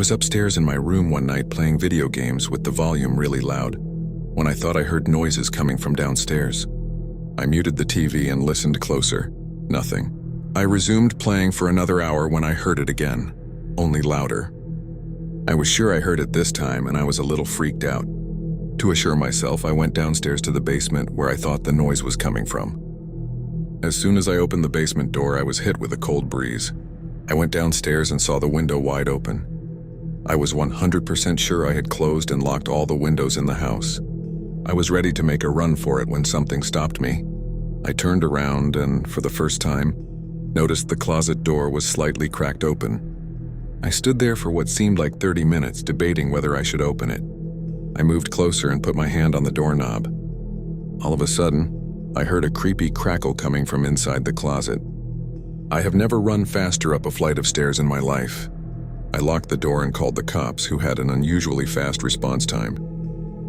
was upstairs in my room one night playing video games with the volume really loud when I thought I heard noises coming from downstairs. I muted the TV and listened closer. Nothing. I resumed playing for another hour when I heard it again, only louder. I was sure I heard it this time and I was a little freaked out. To assure myself, I went downstairs to the basement where I thought the noise was coming from. As soon as I opened the basement door, I was hit with a cold breeze. I went downstairs and saw the window wide open. I was 100% sure I had closed and locked all the windows in the house. I was ready to make a run for it when something stopped me. I turned around and, for the first time, noticed the closet door was slightly cracked open. I stood there for what seemed like 30 minutes, debating whether I should open it. I moved closer and put my hand on the doorknob. All of a sudden, I heard a creepy crackle coming from inside the closet. I have never run faster up a flight of stairs in my life. I locked the door and called the cops, who had an unusually fast response time.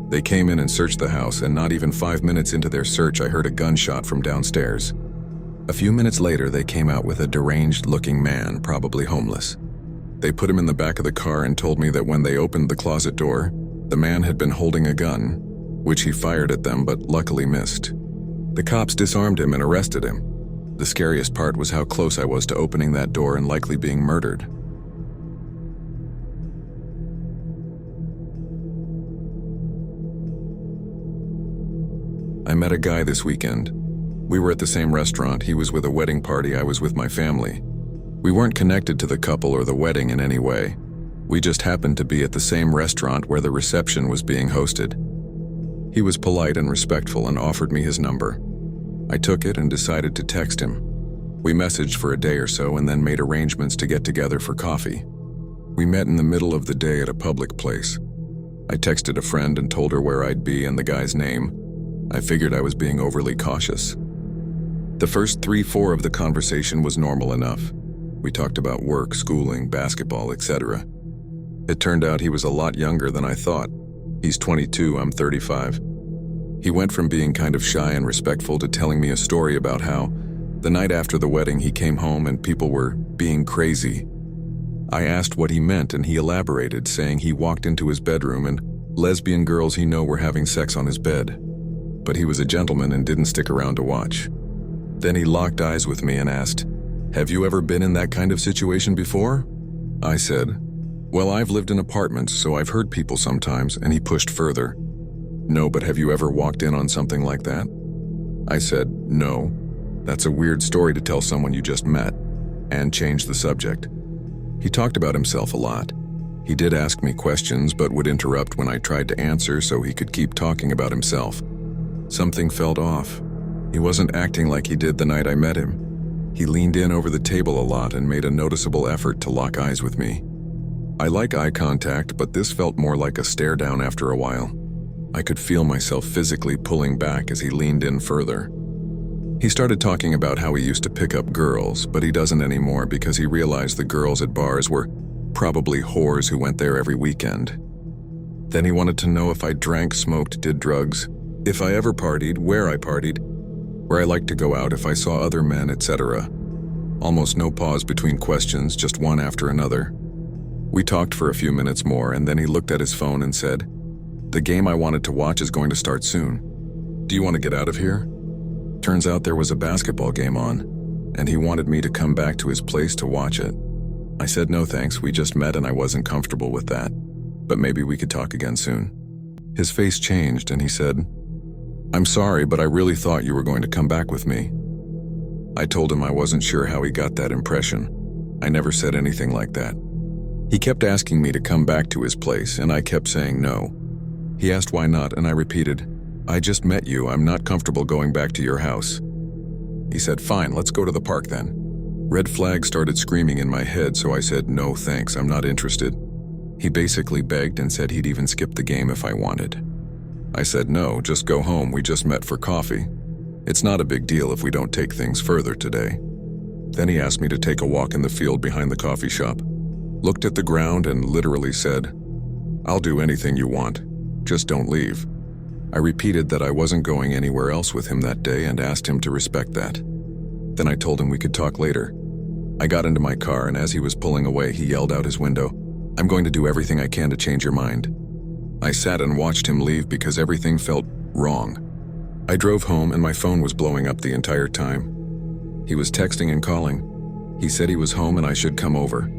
They came in and searched the house, and not even 5 minutes into their search, I heard a gunshot from downstairs. A few minutes later, they came out with a deranged-looking man, probably homeless. They put him in the back of the car and told me that when they opened the closet door, the man had been holding a gun, which he fired at them but luckily missed. The cops disarmed him and arrested him. The scariest part was how close I was to opening that door and likely being murdered. I met a guy this weekend. We were at the same restaurant. He was with a wedding party. I was with my family. We weren't connected to the couple or the wedding in any way. We just happened to be at the same restaurant where the reception was being hosted. He was polite and respectful and offered me his number. I took it and decided to text him. We messaged for a day or so and then made arrangements to get together for coffee. We met in the middle of the day at a public place. I texted a friend and told her where I'd be and the guy's name. I figured I was being overly cautious. The first 3-4 of the conversation was normal enough. We talked about work, schooling, basketball, etc. It turned out he was a lot younger than I thought. He's 22, I'm 35. He went from being kind of shy and respectful to telling me a story about how, the night after the wedding, he came home and people were being crazy. I asked what he meant and he elaborated, saying he walked into his bedroom and lesbian girls he knew were having sex on his bed. But he was a gentleman and didn't stick around to watch. Then he locked eyes with me and asked, "Have you ever been in that kind of situation before?" I said, "Well, I've lived in apartments, so I've heard people sometimes," and he pushed further. "No, but have you ever walked in on something like that?" I said, "No. That's a weird story to tell someone you just met," and changed the subject. He talked about himself a lot. He did ask me questions, but would interrupt when I tried to answer so he could keep talking about himself. Something felt off. He wasn't acting like he did the night I met him. He leaned in over the table a lot and made a noticeable effort to lock eyes with me. I like eye contact, but this felt more like a stare down after a while. I could feel myself physically pulling back as he leaned in further. He started talking about how he used to pick up girls, but he doesn't anymore because he realized the girls at bars were probably whores who went there every weekend. Then he wanted to know if I drank, smoked, did drugs, if I ever partied, where I partied, where I liked to go out if I saw other men, etc. Almost no pause between questions, just one after another. We talked for a few minutes more and then he looked at his phone and said, "The game I wanted to watch is going to start soon. Do you want to get out of here?" Turns out there was a basketball game on, and he wanted me to come back to his place to watch it. I said no thanks, we just met and I wasn't comfortable with that, but maybe we could talk again soon. His face changed and he said, "I'm sorry, but I really thought you were going to come back with me." I told him I wasn't sure how he got that impression. I never said anything like that. He kept asking me to come back to his place, and I kept saying no. He asked why not, and I repeated, "I just met you, I'm not comfortable going back to your house." He said, "Fine, let's go to the park then." Red flags started screaming in my head, so I said, "No thanks, I'm not interested." He basically begged and said he'd even skip the game if I wanted. I said, "No, just go home, we just met for coffee. It's not a big deal if we don't take things further today." Then he asked me to take a walk in the field behind the coffee shop, looked at the ground and literally said, "I'll do anything you want, just don't leave." I repeated that I wasn't going anywhere else with him that day and asked him to respect that. Then I told him we could talk later. I got into my car and as he was pulling away, he yelled out his window, I'm going to do everything I can to change your mind." I sat and watched him leave because everything felt wrong. I drove home and my phone was blowing up the entire time. He was texting and calling. He said he was home and I should come over.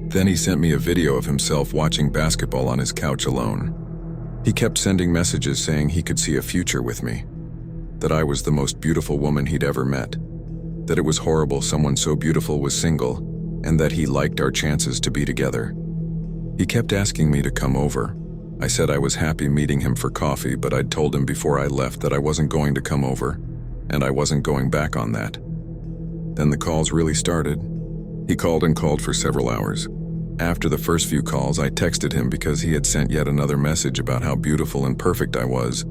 Then he sent me a video of himself watching basketball on his couch alone. He kept sending messages saying he could see a future with me, that I was the most beautiful woman he'd ever met, that it was horrible someone so beautiful was single, and that he liked our chances to be together. He kept asking me to come over. I said I was happy meeting him for coffee, but I'd told him before I left that I wasn't going to come over, and I wasn't going back on that. Then the calls really started. He called and called for several hours. After the first few calls, I texted him because he had sent yet another message about how beautiful and perfect I was,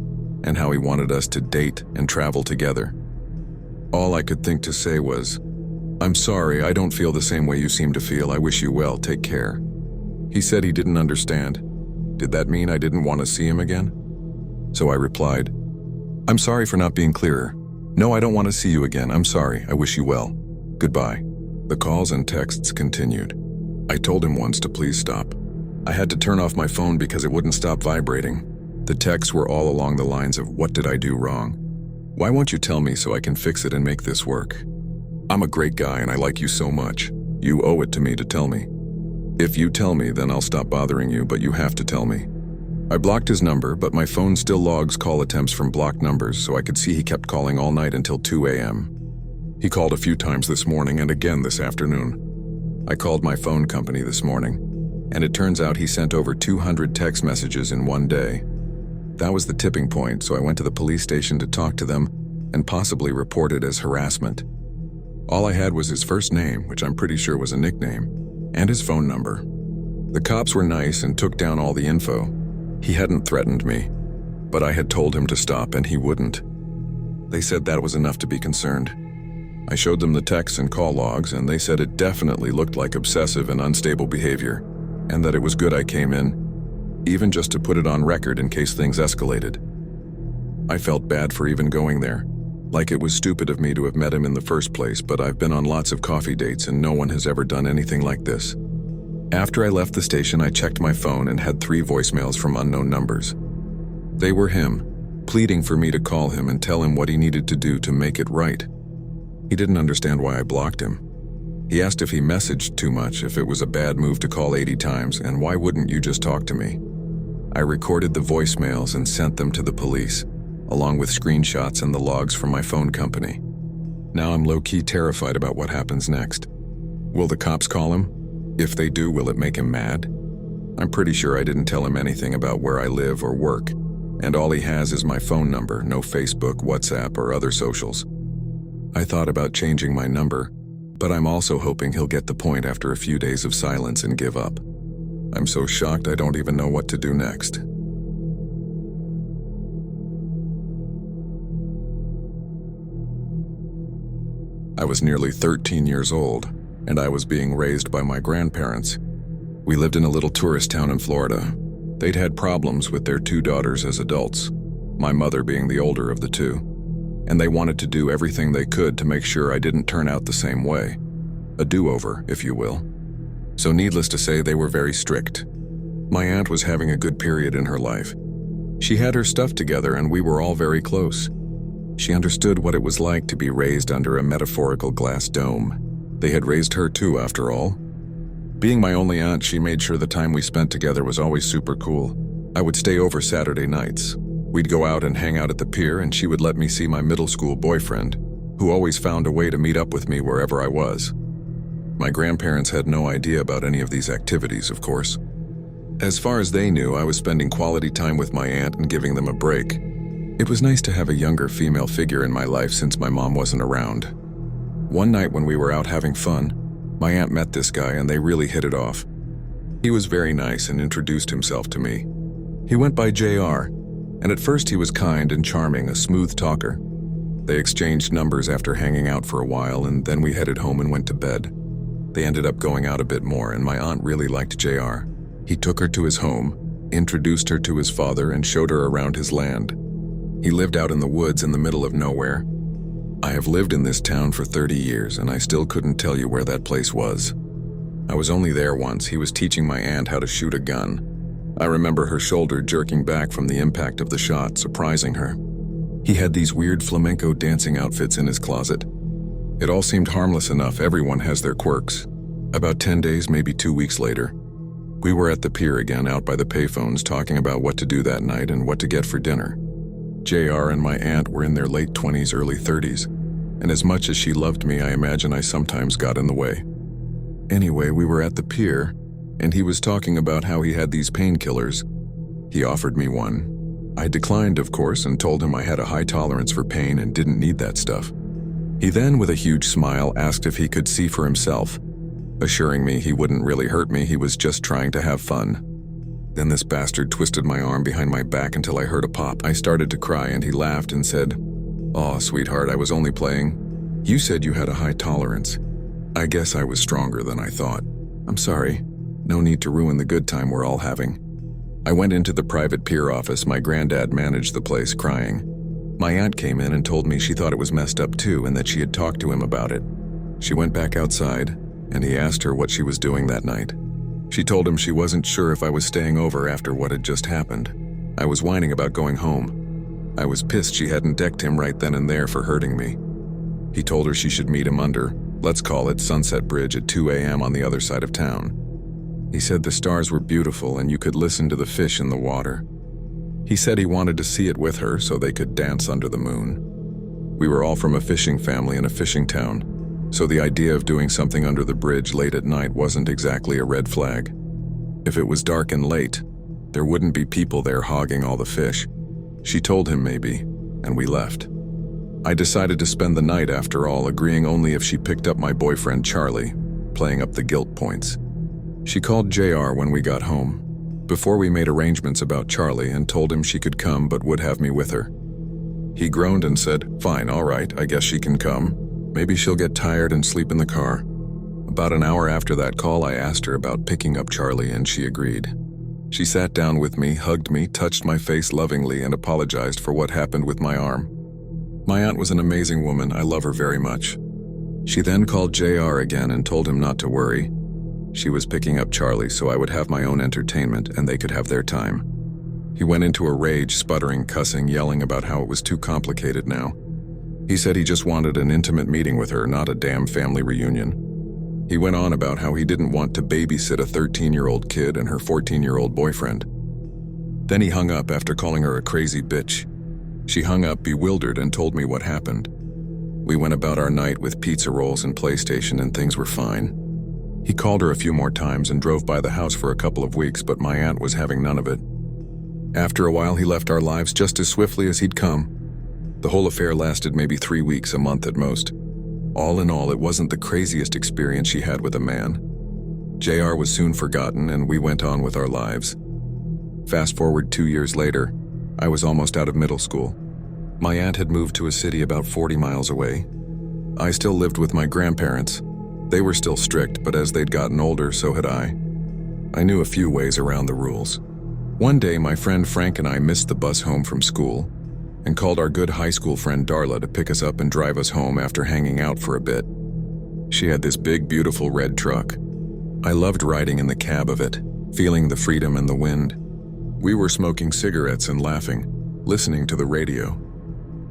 and how he wanted us to date and travel together. All I could think to say was, "I'm sorry, I don't feel the same way you seem to feel. I wish you well, take care." He said he didn't understand. Did that mean I didn't want to see him again? So I replied, "I'm sorry for not being clearer. No, I don't want to see you again. I'm sorry. I wish you well. Goodbye." The calls and texts continued. I told him once to please stop. I had to turn off my phone because it wouldn't stop vibrating. The texts were all along the lines of, "What did I do wrong? Why won't you tell me so I can fix it and make this work? I'm a great guy and I like you so much. You owe it to me to tell me. If you tell me, then I'll stop bothering you, but you have to tell me." I blocked his number, but my phone still logs call attempts from blocked numbers, so I could see he kept calling all night until 2 a.m. He called a few times this morning and again this afternoon. I called my phone company this morning, and it turns out he sent over 200 text messages in one day. That was the tipping point, so I went to the police station to talk to them and possibly report it as harassment. All I had was his first name, which I'm pretty sure was a nickname, and his phone number. The cops were nice and took down all the info. He hadn't threatened me, but I had told him to stop and he wouldn't. They said that was enough to be concerned. I showed them the texts and call logs, and they said it definitely looked like obsessive and unstable behavior, and that it was good I came in, even just to put it on record in case things escalated. I felt bad for even going there, like it was stupid of me to have met him in the first place, but I've been on lots of coffee dates and no one has ever done anything like this. After I left the station, I checked my phone and had 3 voicemails from unknown numbers. They were him, pleading for me to call him and tell him what he needed to do to make it right. He didn't understand why I blocked him. He asked if he messaged too much, if it was a bad move to call 80 times, and why wouldn't you just talk to me? I recorded the voicemails and sent them to the police, along with screenshots and the logs from my phone company. Now I'm low-key terrified about what happens next. Will the cops call him? If they do, will it make him mad? I'm pretty sure I didn't tell him anything about where I live or work, and all he has is my phone number, no Facebook, WhatsApp, or other socials. I thought about changing my number, but I'm also hoping he'll get the point after a few days of silence and give up. I'm so shocked I don't even know what to do next. I was nearly 13 years old, and I was being raised by my grandparents. We lived in a little tourist town in Florida. They'd had problems with their 2 daughters as adults, my mother being the older of the 2. And they wanted to do everything they could to make sure I didn't turn out the same way. A do-over, if you will. So needless to say, they were very strict. My aunt was having a good period in her life. She had her stuff together and we were all very close. She understood what it was like to be raised under a metaphorical glass dome. They had raised her too, after all. Being my only aunt, she made sure the time we spent together was always super cool. I would stay over Saturday nights. We'd go out and hang out at the pier, and she would let me see my middle school boyfriend, who always found a way to meet up with me wherever I was. My grandparents had no idea about any of these activities, of course. As far as they knew, I was spending quality time with my aunt and giving them a break. It was nice to have a younger female figure in my life since my mom wasn't around. One night when we were out having fun, my aunt met this guy and they really hit it off. He was very nice and introduced himself to me. He went by JR. And at first he was kind and charming, a smooth talker. They exchanged numbers after hanging out for a while, and then we headed home and went to bed. They ended up going out a bit more, and my aunt really liked JR. He took her to his home, introduced her to his father, and showed her around his land. He lived out in the woods in the middle of nowhere. I have lived in this town for 30 years, and I still couldn't tell you where that place was. I was only there once. He was teaching my aunt how to shoot a gun. I remember her shoulder jerking back from the impact of the shot, surprising her. He had these weird flamenco dancing outfits in his closet. It all seemed harmless enough. Everyone has their quirks. About 10 days, maybe 2 weeks later, we were at the pier again, out by the payphones, talking about what to do that night and what to get for dinner. JR and my aunt were in their late 20s, early 30s, and as much as she loved me, I imagine I sometimes got in the way. Anyway, we were at the pier, and he was talking about how he had these painkillers. He offered me one. I declined, of course, and told him I had a high tolerance for pain and didn't need that stuff. He then, with a huge smile, asked if he could see for himself, assuring me he wouldn't really hurt me, he was just trying to have fun. Then this bastard twisted my arm behind my back until I heard a pop. I started to cry and he laughed and said, "Aw, sweetheart, I was only playing. You said you had a high tolerance." I guess I was stronger than I thought. "I'm sorry. No need to ruin the good time we're all having." I went into the private pier office. My granddad managed the place, crying. My aunt came in and told me she thought it was messed up too and that she had talked to him about it. She went back outside, and he asked her what she was doing that night. She told him she wasn't sure if I was staying over after what had just happened. I was whining about going home. I was pissed she hadn't decked him right then and there for hurting me. He told her she should meet him under, let's call it Sunset Bridge, at 2 a.m. on the other side of town. He said the stars were beautiful and you could listen to the fish in the water. He said he wanted to see it with her so they could dance under the moon. We were all from a fishing family in a fishing town, so the idea of doing something under the bridge late at night wasn't exactly a red flag. If it was dark and late, there wouldn't be people there hogging all the fish. She told him maybe, and we left. I decided to spend the night after all, agreeing only if she picked up my boyfriend Charlie, playing up the guilt points. She called JR when we got home, before we made arrangements about Charlie, and told him she could come but would have me with her. He groaned and said, "Fine, all right, I guess she can come. Maybe she'll get tired and sleep in the car." About an hour after that call, I asked her about picking up Charlie, and she agreed. She sat down with me, hugged me, touched my face lovingly, and apologized for what happened with my arm. My aunt was an amazing woman. I love her very much. She then called JR again and told him not to worry. She was picking up Charlie so I would have my own entertainment and they could have their time. He went into a rage, sputtering, cussing, yelling about how it was too complicated now. He said he just wanted an intimate meeting with her, not a damn family reunion. He went on about how he didn't want to babysit a 13-year-old kid and her 14-year-old boyfriend. Then he hung up after calling her a crazy bitch. She hung up bewildered and told me what happened. We went about our night with pizza rolls and PlayStation and things were fine. He called her a few more times and drove by the house for a couple of weeks, but my aunt was having none of it. After a while, he left our lives just as swiftly as he'd come. The whole affair lasted maybe 3 weeks, a month at most. All in all, it wasn't the craziest experience she had with a man. JR was soon forgotten and we went on with our lives. Fast forward 2 years later, I was almost out of middle school. My aunt had moved to a city about 40 miles away. I still lived with my grandparents. They were still strict, but as they'd gotten older, so had I. I knew a few ways around the rules. One day, my friend Frank and I missed the bus home from school and called our good high school friend Darla to pick us up and drive us home after hanging out for a bit. She had this big, beautiful red truck. I loved riding in the cab of it, feeling the freedom and the wind. We were smoking cigarettes and laughing, listening to the radio.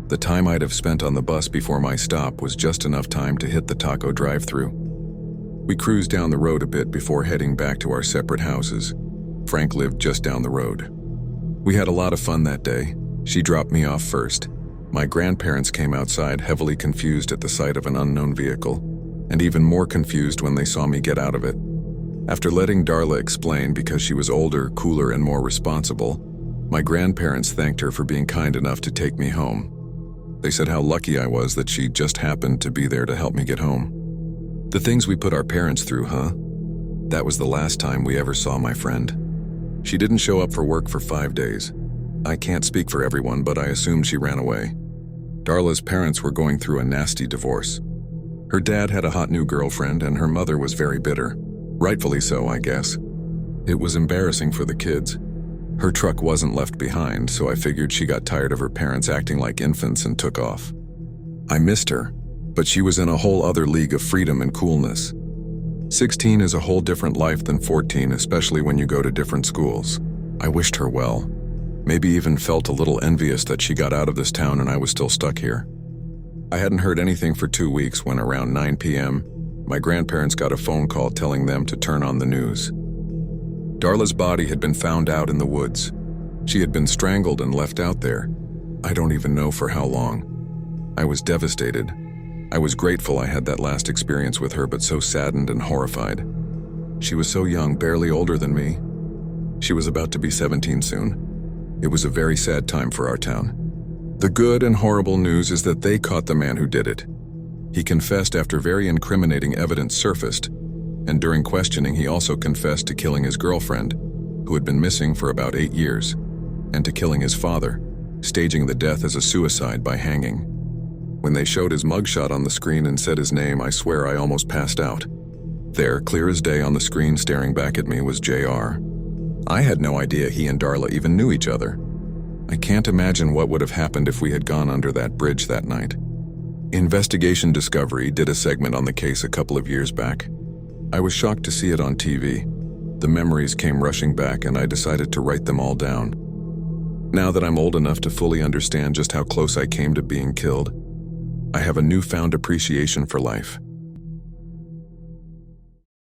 The time I'd have spent on the bus before my stop was just enough time to hit the taco drive-thru. We cruised down the road a bit before heading back to our separate houses. Frank lived just down the road. We had a lot of fun that day. She dropped me off first. My grandparents came outside heavily confused at the sight of an unknown vehicle, and even more confused when they saw me get out of it. After letting Darla explain because she was older, cooler, and more responsible, my grandparents thanked her for being kind enough to take me home. They said how lucky I was that she just happened to be there to help me get home. The things we put our parents through, huh? That was the last time we ever saw my friend. She didn't show up for work for 5 days. I can't speak for everyone, but I assumed she ran away. Darla's parents were going through a nasty divorce. Her dad had a hot new girlfriend, and her mother was very bitter. Rightfully so, I guess. It was embarrassing for the kids. Her truck wasn't left behind, so I figured she got tired of her parents acting like infants and took off. I missed her, but she was in a whole other league of freedom and coolness. 16 is a whole different life than 14, especially when you go to different schools. I wished her well. Maybe even felt a little envious that she got out of this town and I was still stuck here. I hadn't heard anything for 2 weeks when around 9 p.m., my grandparents got a phone call telling them to turn on the news. Darla's body had been found out in the woods. She had been strangled and left out there. I don't even know for how long. I was devastated. I was grateful I had that last experience with her, but so saddened and horrified. She was so young, barely older than me. She was about to be 17 soon. It was a very sad time for our town. The good and horrible news is that they caught the man who did it. He confessed after very incriminating evidence surfaced, and during questioning he also confessed to killing his girlfriend, who had been missing for about 8 years, and to killing his father, staging the death as a suicide by hanging. When they showed his mugshot on the screen and said his name, I swear I almost passed out. There, clear as day on the screen staring back at me, was JR. I had no idea he and Darla even knew each other. I can't imagine what would have happened if we had gone under that bridge that night. Investigation Discovery did a segment on the case a couple of years back. I was shocked to see it on TV. The memories came rushing back and I decided to write them all down. Now that I'm old enough to fully understand just how close I came to being killed, I have a newfound appreciation for life.